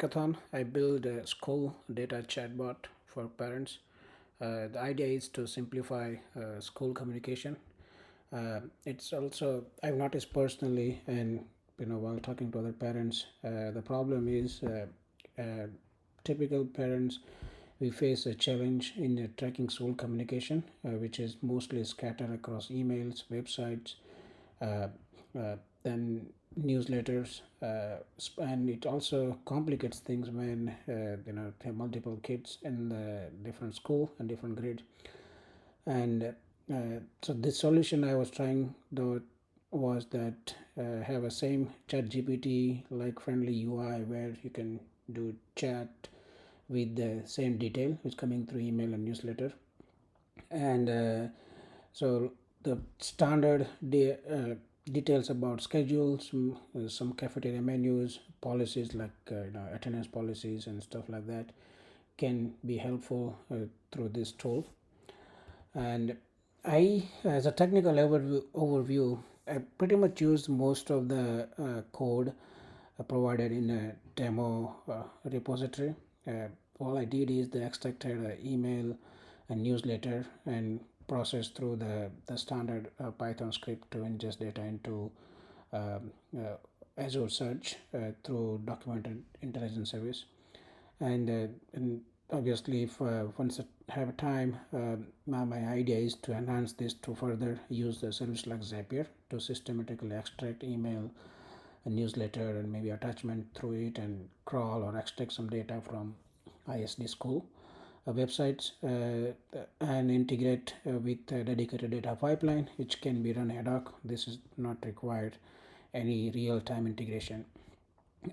hackathon. I built a school data chatbot for parents. The idea is to simplify school communication. It's also I've noticed personally, and while talking to other parents, the problem is typical parents. We face a challenge in tracking school communication, which is mostly scattered across emails, websites, uh, then newsletters, and it also complicates things when have multiple kids in the different school and different grades. And so this solution I was trying though was that have a same chat GPT like friendly UI where you can do chat with the same detail which coming through email and newsletter. And so the standard details about schedules, some cafeteria menus, policies like attendance policies and stuff like that can be helpful through this tool. And as a technical overview, I pretty much used most of the code provided in a demo repository. Uh, all I did is they extracted an email and newsletter and processed through the standard Python script to ingest data into um, Azure Search through Document Intelligence Service. And obviously, if once I have time, my idea is to enhance this to further use the service like Zapier to systematically extract email, a newsletter, and maybe attachment through it, and crawl or extract some data from ISD school websites, and integrate with a dedicated data pipeline which can be run ad hoc. This is not required any real-time integration.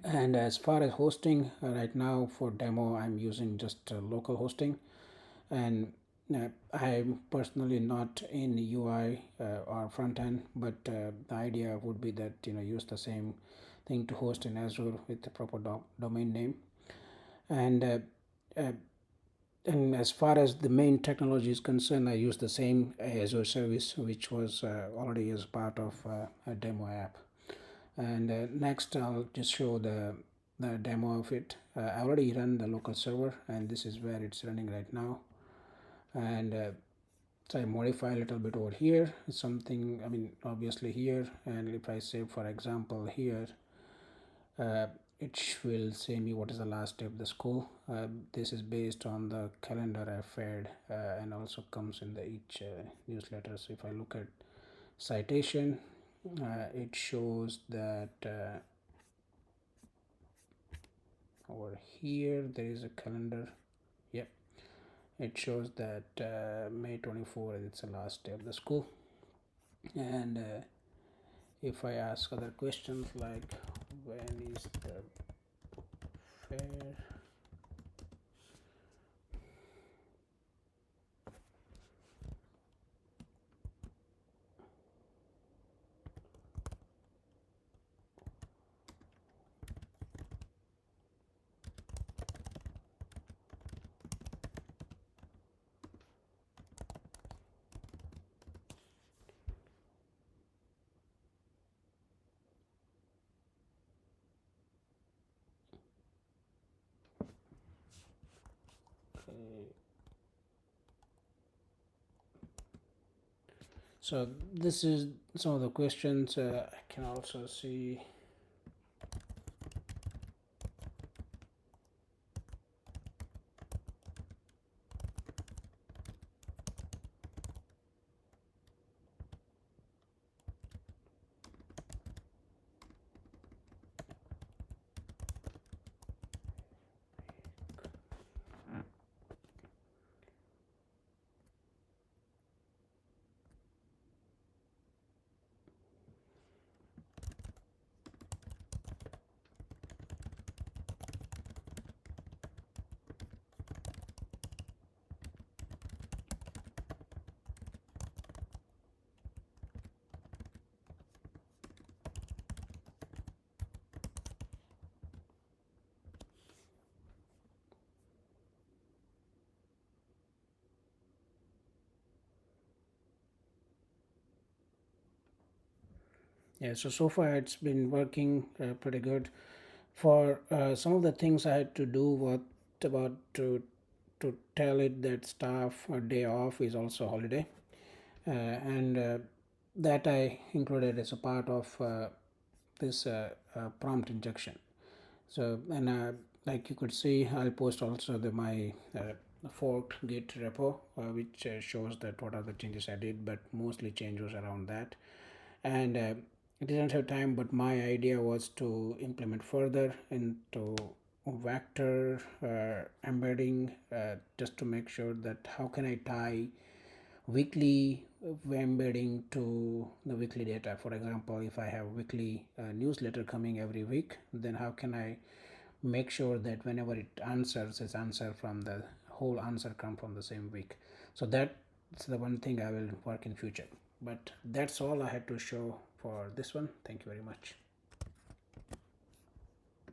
And as far as hosting, right now for demo I'm using just local hosting. And I'm personally not in UI or front end, but the idea would be that use the same thing to host in Azure with the proper domain name. And uh, uh, and as far as the main technology is concerned, I use the same Azure service which was already as part of a demo app. And next I'll just show the demo of it. I already run the local server and this is where it's running right now. And so I modify a little bit over here, something, I mean, obviously here. And if I say, for example, here, uh, it will say me what is the last day of the school. This is based on the calendar I fed, and also comes in the each newsletter. So if I look at citation, it shows that over here there is a calendar. Yep, it shows that May 24th it's the last day of the school. And if I ask other questions like when is the fair, okay. So this is some of the questions. I can also see. Yeah, so far it's been working pretty good. For some of the things I had to do, what about to tell it that staff a day off is also holiday, and that I included as a part of this prompt injection. So, and like you could see, I'll post also my forked Git repo, which shows that what are the changes I did, but mostly changes around that. And I didn't have time, but my idea was to implement further into vector embedding, just to make sure that how can I tie weekly embedding to the weekly data. For example, if I have weekly newsletter coming every week, then how can I make sure that whenever it answers, its answer from the whole answer come from the same week. So that's the one thing I will work in future. But that's all I had to show for this one. Thank you very much.